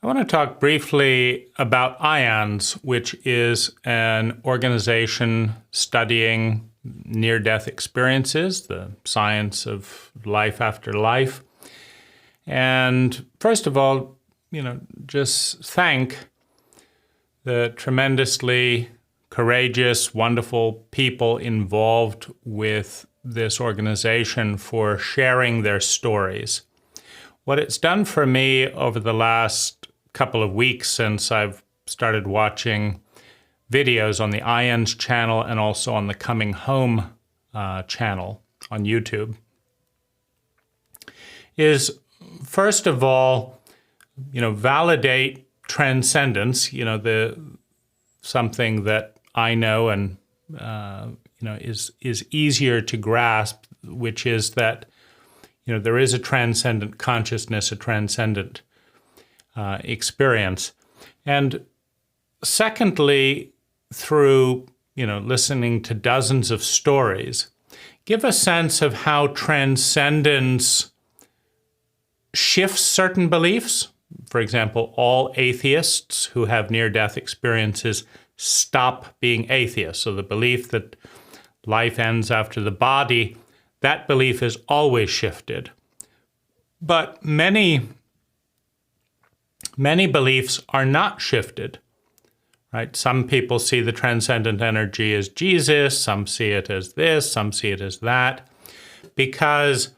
I want to talk briefly about IONS, which is an organization studying near-death experiences, the science of life after life. And first of all, just thank the tremendously courageous, wonderful people involved with this organization for sharing their stories. What it's done for me over the last couple of weeks since I've started watching videos on the IONS channel and also on the Coming Home channel on YouTube is, first of all, validate transcendence, something that I know and is easier to grasp, which is that there is a transcendent consciousness, a transcendent experience. And secondly, through listening to dozens of stories, give a sense of how transcendence shifts certain beliefs. For example, all atheists who have near-death experiences stop being atheists. So the belief that life ends after the body, that belief is always shifted. But many beliefs are not shifted, right? Some people see the transcendent energy as Jesus, some see it as this, some see it as that, because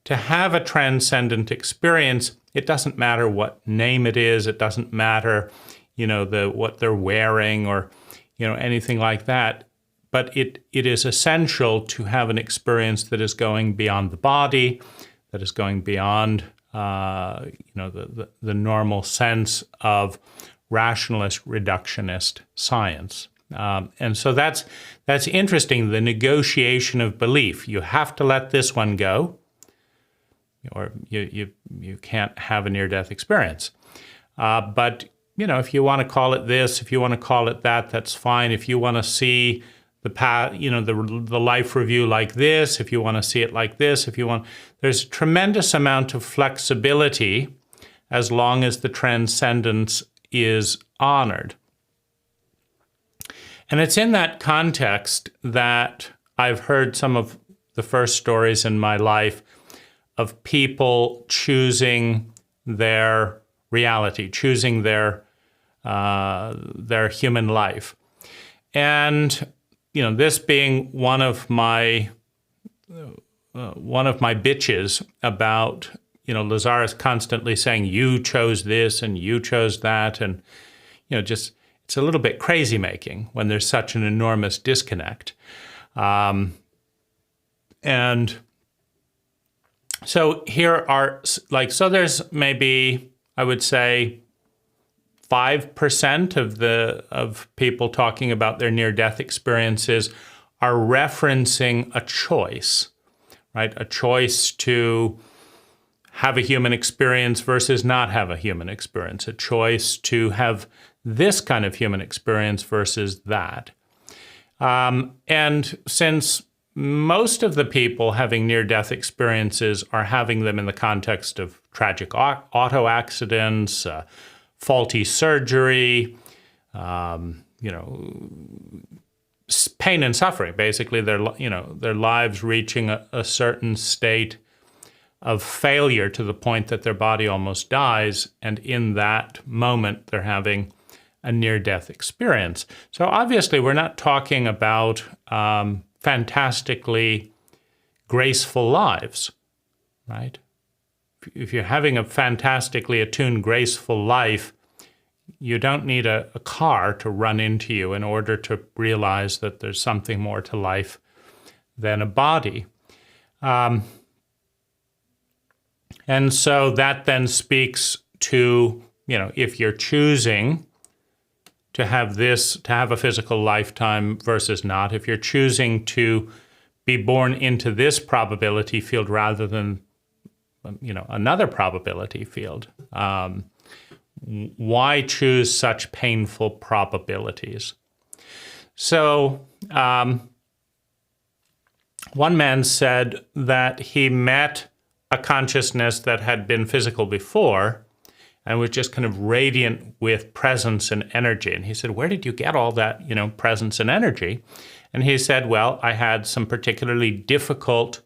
to have a transcendent experience, it doesn't matter what name it is, it doesn't matter, what they're wearing or, anything like that. But it is essential to have an experience that is going beyond the body, that is going beyond, the normal sense of rationalist, reductionist science. And so that's interesting, the negotiation of belief. You have to let this one go, or you can't have a near-death experience. But, if you want to call it this, if you want to call it that, that's fine. If you want to see the path, the life review like this, if you want to see it like this, there's a tremendous amount of flexibility as long as the transcendence is honored. And it's in that context that I've heard some of the first stories in my life of people choosing their reality, choosing their human life. And this being one of my bitches about Lazaris constantly saying you chose this and you chose that, and just it's a little bit crazy making when there's such an enormous disconnect. And so here are so there's maybe, I would say, 5% of people talking about their near-death experiences are referencing a choice, right? A choice to have a human experience versus not have a human experience, a choice to have this kind of human experience versus that. And since most of the people having near-death experiences are having them in the context of tragic auto accidents, faulty surgery, pain and suffering, basically their lives reaching a certain state of failure to the point that their body almost dies, and in that moment they're having a near-death experience. So obviously we're not talking about fantastically graceful lives, right? If you're having a fantastically attuned, graceful life, you don't need a car to run into you in order to realize that there's something more to life than a body. And so that then speaks to, if you're choosing to have a physical lifetime versus not, if you're choosing to be born into this probability field rather than another probability field, why choose such painful probabilities? So one man said that he met a consciousness that had been physical before, and was just kind of radiant with presence and energy. And he said, where did you get all that, presence and energy? And he said, well, I had some particularly difficult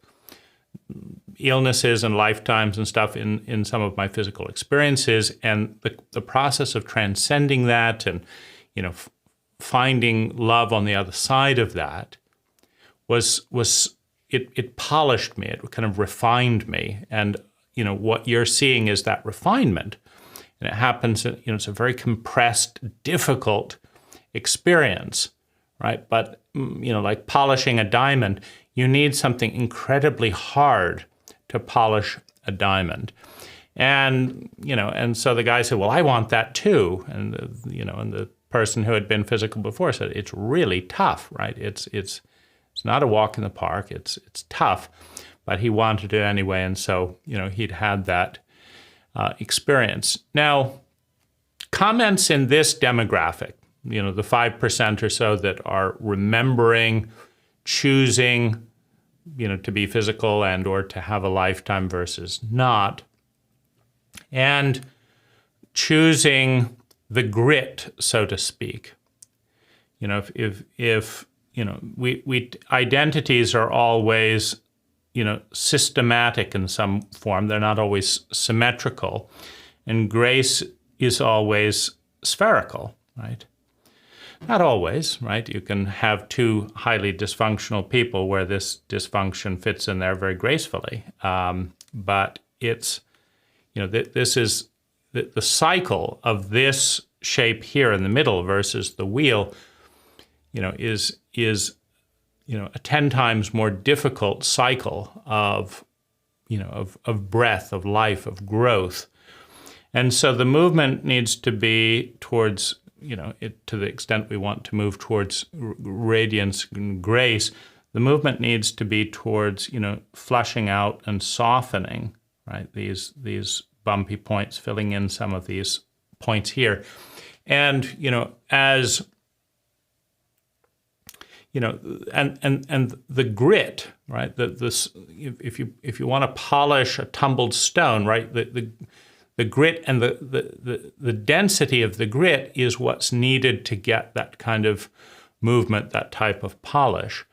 illnesses and lifetimes and stuff in some of my physical experiences, and the process of transcending that and finding love on the other side of that was it polished me, it kind of refined me. And what you're seeing is that refinement, and it happens, it's a very compressed, difficult experience, right? But like polishing a diamond, you need something incredibly hard to polish a diamond. And so the guy said, well, I want that too. And and the person who had been physical before said, it's really tough, right? It's not a walk in the park. It's tough, but he wanted it anyway. And so, he'd had that experience. Now, comments in this demographic, the 5% or so that are remembering, choosing, to be physical and or to have a lifetime versus not, and choosing the grit, so to speak. If we identities are always, systematic in some form. They're not always symmetrical, and grace is always spherical, right? Not always, right? You can have two highly dysfunctional people where this dysfunction fits in there very gracefully. But it's, this is the cycle of this shape here in the middle versus the wheel, is a 10 times more difficult cycle of breath, of life, of growth. And so the movement needs to be towards, to the extent we want to move towards radiance and grace, the movement needs to be towards, flushing out and softening, right? These bumpy points, filling in some of these points here. And, as, and the grit, right? If you want to polish a tumbled stone, right? The grit and the density of the grit is what's needed to get that kind of movement, that type of polish.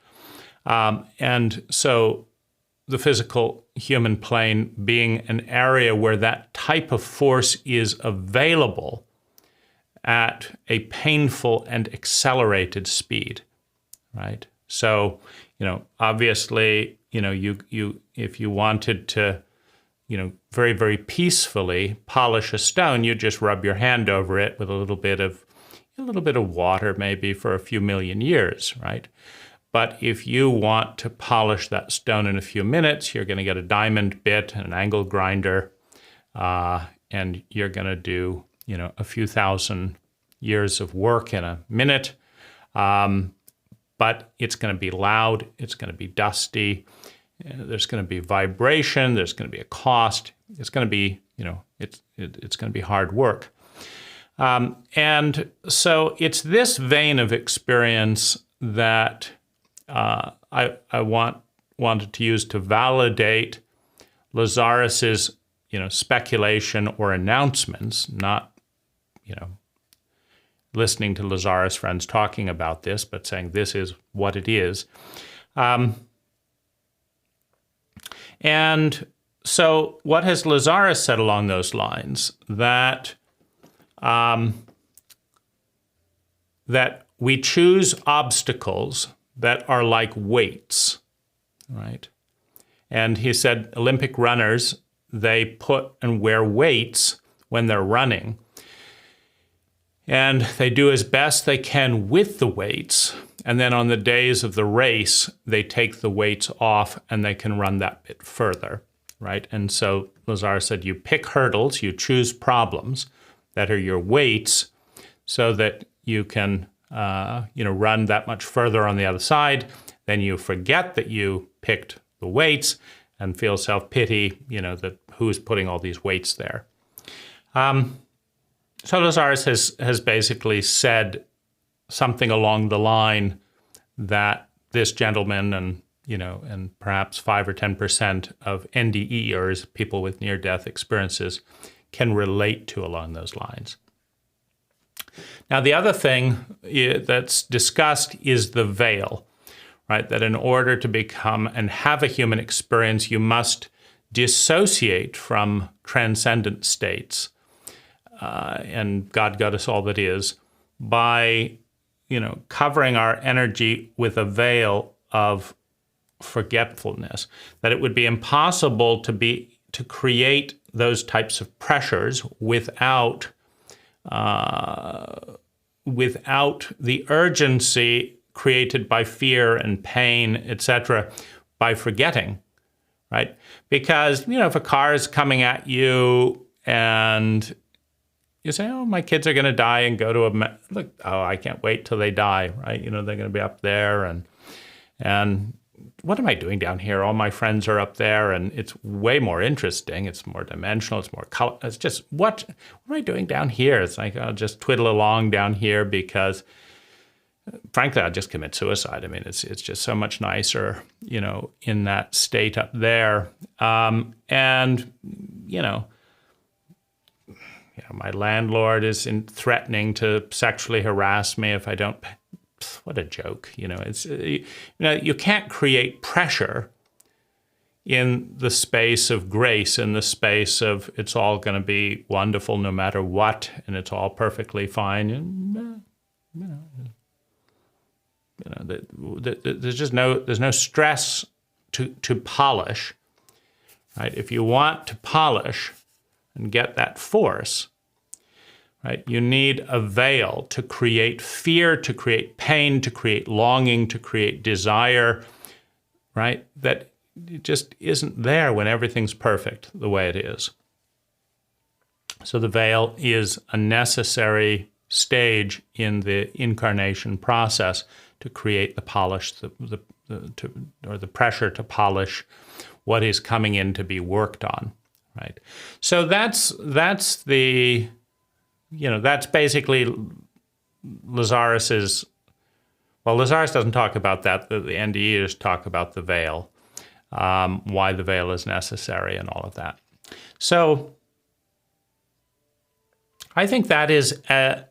And so the physical human plane being an area where that type of force is available at a painful and accelerated speed, right? So, obviously, you if you wanted to, very, very peacefully polish a stone, you just rub your hand over it with a little bit of water, maybe for a few million years, right? But if you want to polish that stone in a few minutes, you're going to get a diamond bit and an angle grinder, and you're going to do, a few thousand years of work in a minute. But it's going to be loud, it's going to be dusty, there's going to be vibration, there's going to be a cost, it's going to be, it's going to be hard work. And so it's this vein of experience that I wanted to use to validate Lazaris's, speculation or announcements, not, listening to Lazaris friends talking about this, but saying this is what it is. And so what has Lazaris said along those lines? That that we choose obstacles that are like weights, right? And he said Olympic runners, they put and wear weights when they're running. And they do as best they can with the weights. And then on the days of the race, they take the weights off and they can run that bit further, right? And so Lazaris said, you pick hurdles, you choose problems that are your weights so that you can, run that much further on the other side. Then you forget that you picked the weights and feel self-pity, that who's putting all these weights there. So Lazaris has basically said something along the line that this gentleman and perhaps 5 or 10% of NDEers, people with near-death experiences, can relate to along those lines. Now, the other thing that's discussed is the veil, right? That in order to become and have a human experience, you must dissociate from transcendent states. And God got us all that is, by, covering our energy with a veil of forgetfulness, that it would be impossible to create those types of pressures without the urgency created by fear and pain, etc., by forgetting, right? Because, if a car is coming at you and you say, oh, my kids are going to die, and go to I can't wait till they die, right? They're going to be up there, and what am I doing down here? All my friends are up there, and it's way more interesting. It's more dimensional. It's more color. It's just, what am I doing down here? It's like, I'll just twiddle along down here because, frankly, I'll just commit suicide. I mean, it's just so much nicer, in that state up there. My landlord is threatening to sexually harass me if I don't pay. What a joke. You can't create pressure in the space of grace, in the space of it's all going to be wonderful no matter what, and it's all perfectly fine. And, there's no stress to polish, right? If you want to polish and get that force, right, you need a veil to create fear, to create pain, to create longing, to create desire, right? That it just isn't there when everything's perfect the way it is. So the veil is a necessary stage in the incarnation process to create the polish, or the pressure to polish what is coming in to be worked on, right? So that's basically Lazaris's. Well, Lazaris doesn't talk about that. The NDEs talk about the veil, why the veil is necessary, and all of that. So I think that is a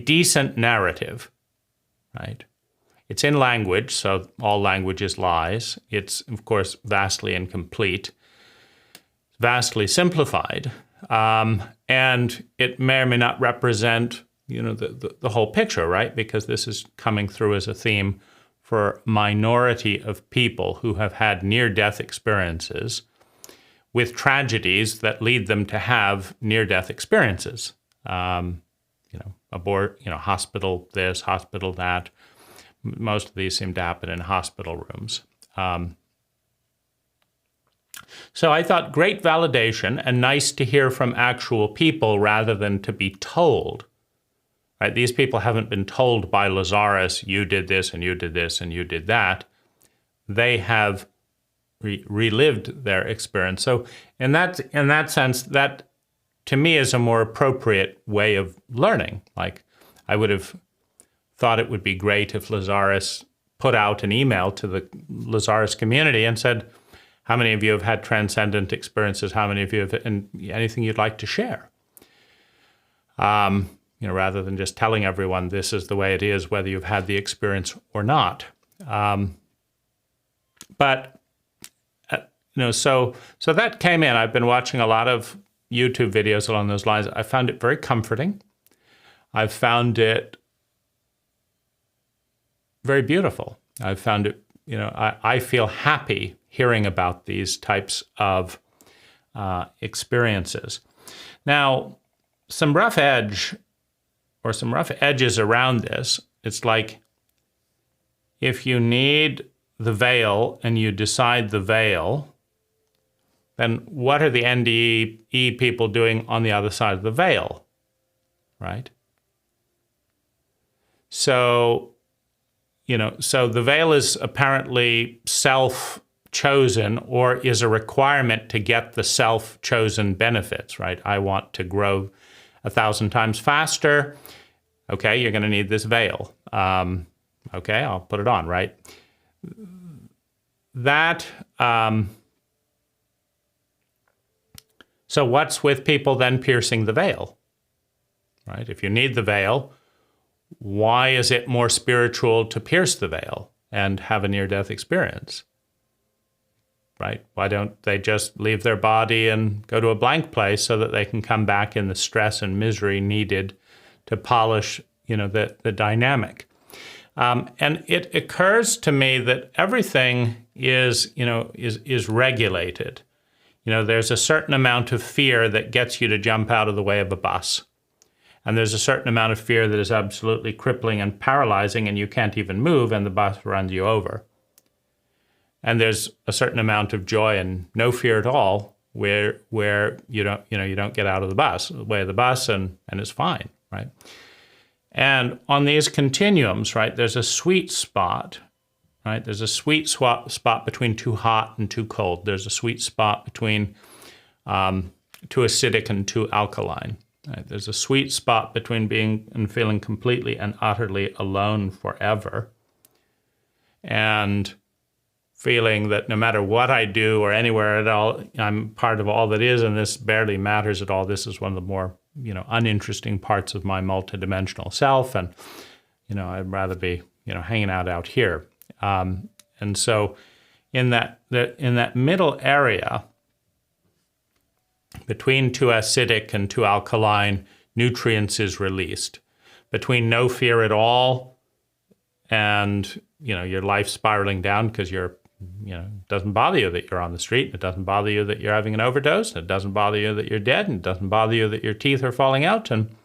decent narrative, right? It's in language, so all language is lies. It's, of course, vastly incomplete, vastly simplified, and it may or may not represent, the whole picture, right? Because this is coming through as a theme for a minority of people who have had near-death experiences with tragedies that lead them to have near-death experiences. Hospital this, hospital that. Most of these seem to happen in hospital rooms. So I thought great validation and nice to hear from actual people rather than to be told. Right? These people haven't been told by Lazaris, you did this and you did this and you did that. They have relived their experience. So in that sense, that to me is a more appropriate way of learning. Like, I would have thought it would be great if Lazaris put out an email to the Lazaris community and said, how many of you have had transcendent experiences? How many of you have, and anything you'd like to share? Rather than just telling everyone this is the way it is, whether you've had the experience or not. So that came in. I've been watching a lot of YouTube videos along those lines. I found it very comforting. I've found it very beautiful. I've found it, I feel happy hearing about these types of experiences. Now, some rough edges around this, it's like, if you need the veil and you decide the veil, then what are the NDE people doing on the other side of the veil, right? So, so the veil is apparently self-chosen, or is a requirement to get the self-chosen benefits, right? I want to grow 1,000 times faster. Okay, you're going to need this veil. Okay, I'll put it on, right? That So what's with people then piercing the veil, right? If you need the veil, why is it more spiritual to pierce the veil and have a near-death experience, right? Why don't they just leave their body and go to a blank place so that they can come back in the stress and misery needed to polish, the dynamic? And it occurs to me that everything is regulated. There's a certain amount of fear that gets you to jump out of the way of a bus. And there's a certain amount of fear that is absolutely crippling and paralyzing, and you can't even move, and the bus runs you over. And there's a certain amount of joy and no fear at all, where you don't get out of the way of the bus, and it's fine, right? And on these continuums, right, there's a sweet spot, right? There's a sweet spot between too hot and too cold. There's a sweet spot between too acidic and too alkaline. Right? There's a sweet spot between being and feeling completely and utterly alone forever, and feeling that no matter what I do or anywhere at all, I'm part of all that is, and this barely matters at all. This is one of the more, uninteresting parts of my multidimensional self, and, I'd rather be, hanging out here. And so in that middle area, between too acidic and too alkaline, nutrients is released. Between no fear at all and, your life spiraling down because it doesn't bother you that you're on the street. It doesn't bother you that you're having an overdose. It doesn't bother you that you're dead. And it doesn't bother you that your teeth are falling out. And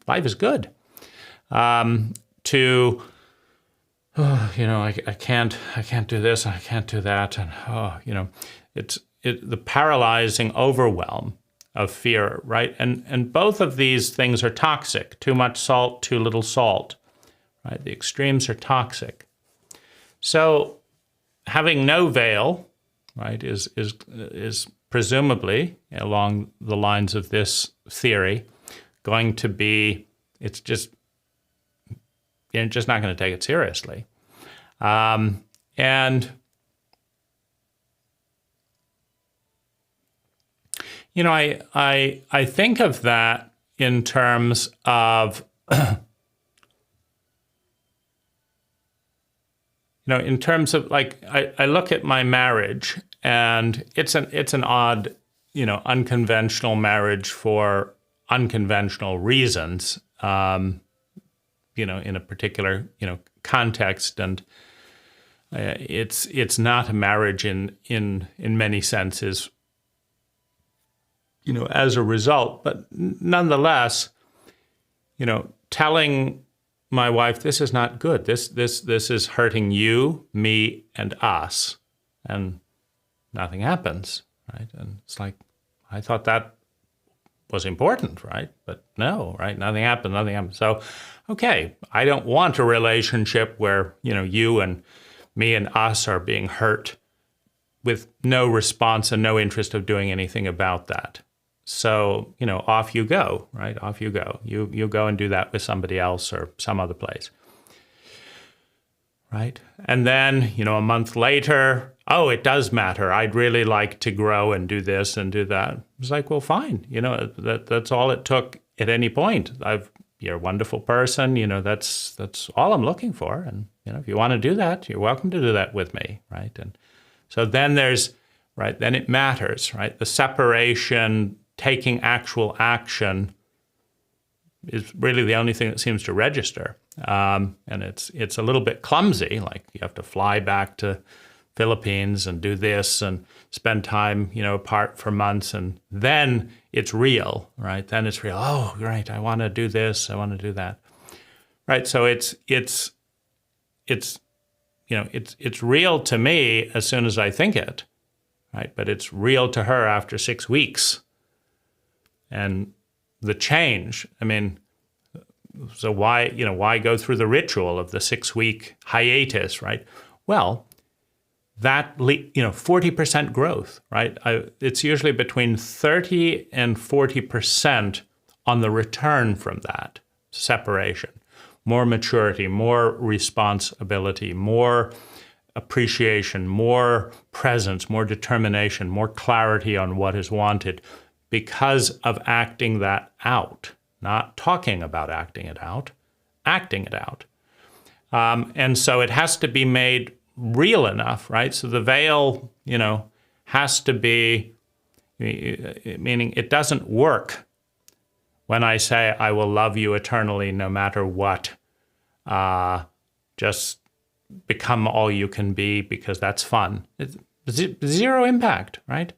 life is good. I can't do this. I can't do that. And, it's the paralyzing overwhelm of fear, right? And both of these things are toxic. Too much salt, too little salt, right? The extremes are toxic. So having no veil, right, is presumably, along the lines of this theory, going to be, it's just not going to take it seriously. And I think of that in terms of, like, I look at my marriage, and it's an odd, unconventional marriage for unconventional reasons, in a particular, context, and it's not a marriage in many senses, as a result, but nonetheless, telling my wife, this is not good. This is hurting you, me, and us, and nothing happens, right? And it's like, I thought that was important, right? But no, right? Nothing happened. So, okay, I don't want a relationship where, you and me and us are being hurt with no response and no interest of doing anything about that. So, off you go, right? Off you go. You go and do that with somebody else or some other place, right? And then, a month later, oh, it does matter. I'd really like to grow and do this and do that. It's like, well, fine. That's all it took at any point. You're a wonderful person. That's all I'm looking for. And, if you want to do that, you're welcome to do that with me, right? And so then then it matters, right? The separation, taking actual action is really the only thing that seems to register. And it's a little bit clumsy, like you have to fly back to Philippines and do this and spend time, apart for months, and then it's real, right? Then it's real. Oh, great, I want to do this, I want to do that. Right, so it's real to me as soon as I think it, right? But it's real to her after 6 weeks. And the change, so why go through the ritual of the 6-week hiatus, right? Well, that 40% growth, right? It's usually between 30 and 40% on the return from that separation. More maturity, more responsibility, more appreciation, more presence, more determination, more clarity on what is wanted, because of acting that out, not talking about acting it out, acting it out. And so it has to be made real enough, right? So the veil, has to be, meaning it doesn't work when I say I will love you eternally no matter what. Just become all you can be because that's fun. It's zero impact, right?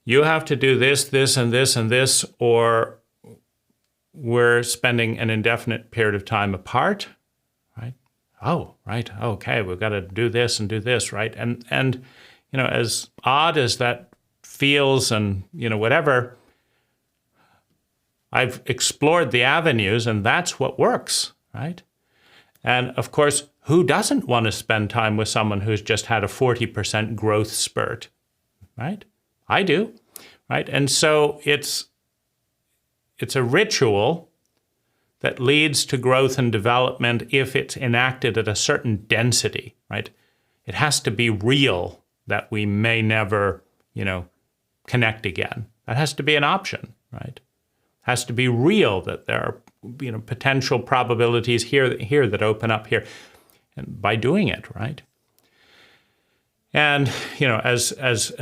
You have to do this, this, and this, and this, or we're spending an indefinite period of time apart, right? Oh, right, okay, we've got to do this and do this, right? And as odd as that feels and, whatever, I've explored the avenues and that's what works, right? And of course, who doesn't want to spend time with someone who's just had a 40% growth spurt, right? I do, right? And so it's a ritual that leads to growth and development if it's enacted at a certain density, right? It has to be real that we may never, connect again. That has to be an option, right? It has to be real that there are, potential probabilities here that open up here, and by doing it, right? And, as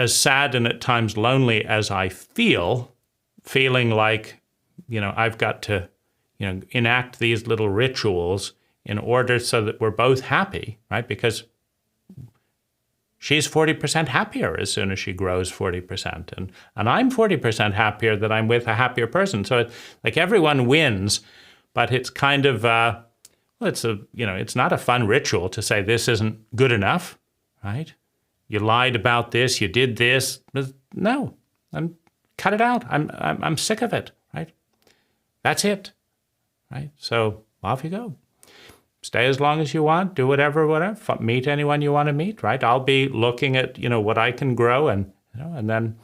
sad and at times lonely as I feeling like, I've got to, enact these little rituals in order so that we're both happy, right? Because she's 40% happier as soon as she grows 40%. And I'm 40% happier that I'm with a happier person. So like everyone wins, but it's kind of, it's not a fun ritual to say this isn't good enough, right? You lied about this, you did this. No, cut it out. I'm sick of it, right? That's it, right? So off you go. Stay as long as you want, do whatever, meet anyone you want to meet, right? I'll be looking at, what I can grow and then,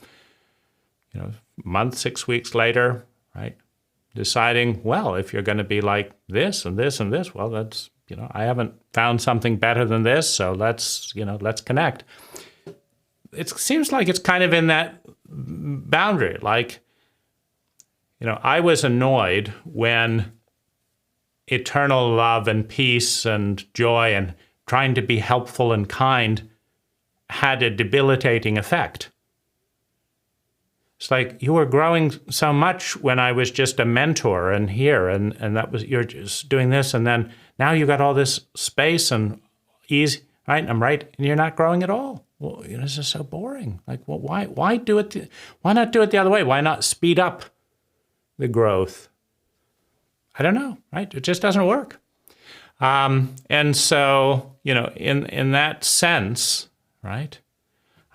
a month, 6 weeks later, right? Deciding, well, if you're going to be like this and this and this, well, that's, I haven't found something better than this, so let's connect. It seems like it's kind of in that boundary. Like, I was annoyed when eternal love and peace and joy and trying to be helpful and kind had a debilitating effect. It's like you were growing so much when I was just a mentor and here, and that was, you're just doing this, and then now you got all this space and ease, right? And I'm right, and you're not growing at all. Well, this is so boring. Like, well, why do it? Why not do it the other way? Why not speed up the growth? I don't know, right? It just doesn't work. And so, in that sense, right?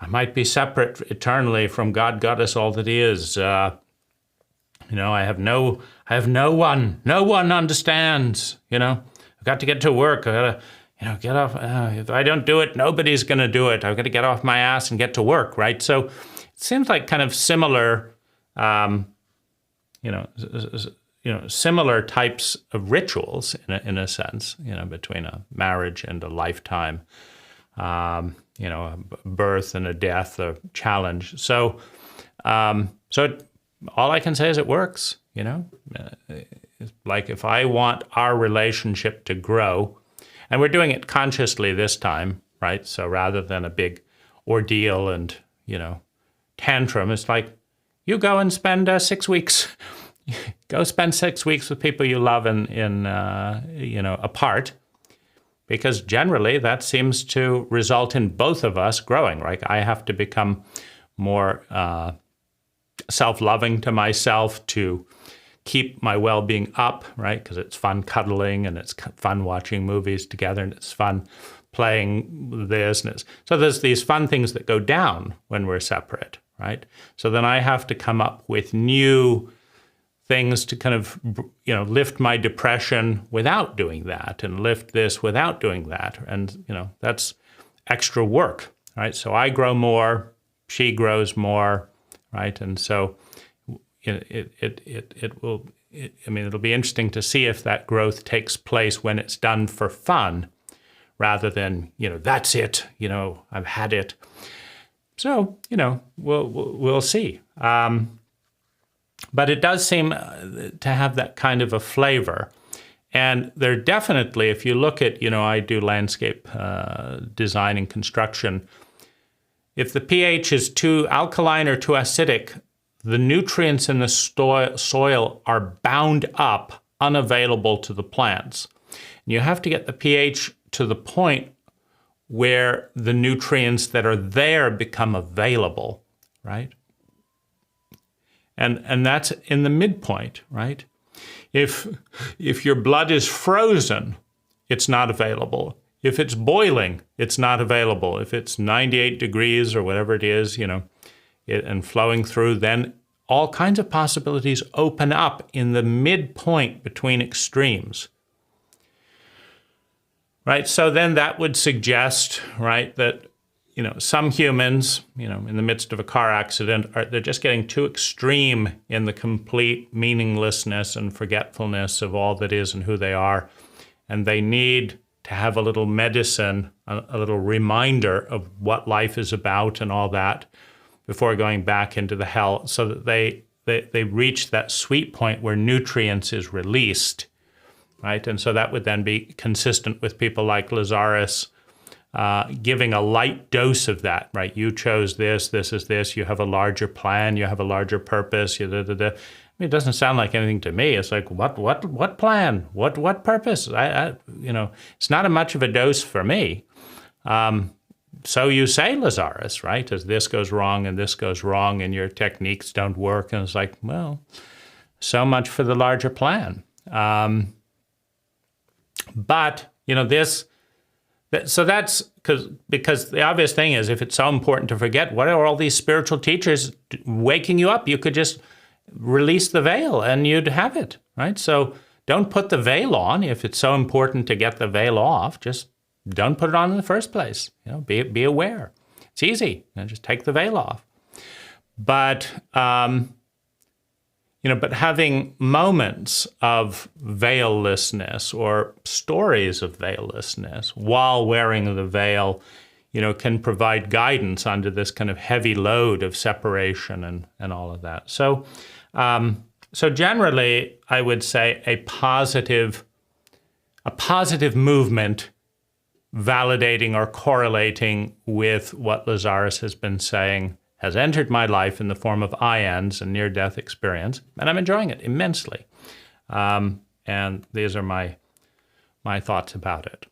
I might be separate eternally from God got us all that is. I have no one. No one understands. I've got to get to work. I gotta, get off. If I don't do it, nobody's gonna do it. I've got to get off my ass and get to work, right? So it seems like kind of similar, similar types of rituals in a sense, between a marriage and a lifetime. A birth and a death, a challenge. So all I can say is it works, like if I want our relationship to grow, and we're doing it consciously this time, right? So rather than a big ordeal and, tantrum, it's like, you go and spend 6 weeks, go spend 6 weeks with people you love apart. Because generally that seems to result in both of us growing, right? I have to become more self-loving to myself to keep my well-being up, right? Because it's fun cuddling and it's fun watching movies together and it's fun playing this. So there's these fun things that go down when we're separate, right? So then I have to come up with new things to kind of, lift my depression without doing that and lift this without doing that. And, that's extra work, right? So I grow more, she grows more, right? And so it'll be interesting to see if that growth takes place when it's done for fun rather than, that's it, I've had it. So, we'll see. But it does seem to have that kind of a flavor. And there definitely, if you look at, I do landscape design and construction, if the pH is too alkaline or too acidic, the nutrients in the soil are bound up, unavailable to the plants. And you have to get the pH to the point where the nutrients that are there become available, right? And that's in the midpoint, right? If your blood is frozen, it's not available. If it's boiling, it's not available. If it's 98 degrees or whatever it is, and flowing through, then all kinds of possibilities open up in the midpoint between extremes. Right? So then that would suggest, right, that, some humans, in the midst of a car accident, they're just getting too extreme in the complete meaninglessness and forgetfulness of all that is and who they are. And they need to have a little medicine, a little reminder of what life is about and all that before going back into the hell, so that they reach that sweet point where nutrients is released, right? And so that would then be consistent with people like Lazaris, giving a light dose of that, right? You chose this is this, you have a larger plan, you have a larger purpose, it doesn't sound like anything to me. It's like, what plan? What purpose? It's not much of a dose for me. So you say, Lazaris, right? As this goes wrong and this goes wrong and your techniques don't work. And it's like, well, so much for the larger plan. But, so that's because the obvious thing is, if it's so important to forget, what are all these spiritual teachers waking you up? You could just release the veil and you'd have it, right? So don't put the veil on if it's so important to get the veil off. Just don't put it on in the first place. Be aware. It's easy. Just take the veil off. But but having moments of veillessness or stories of veillessness while wearing the veil, can provide guidance under this kind of heavy load of separation and all of that. So, so generally, I would say a positive movement validating or correlating with what Lazaris has been saying has entered my life in the form of ions and near-death experience, and I'm enjoying it immensely. And these are my thoughts about it.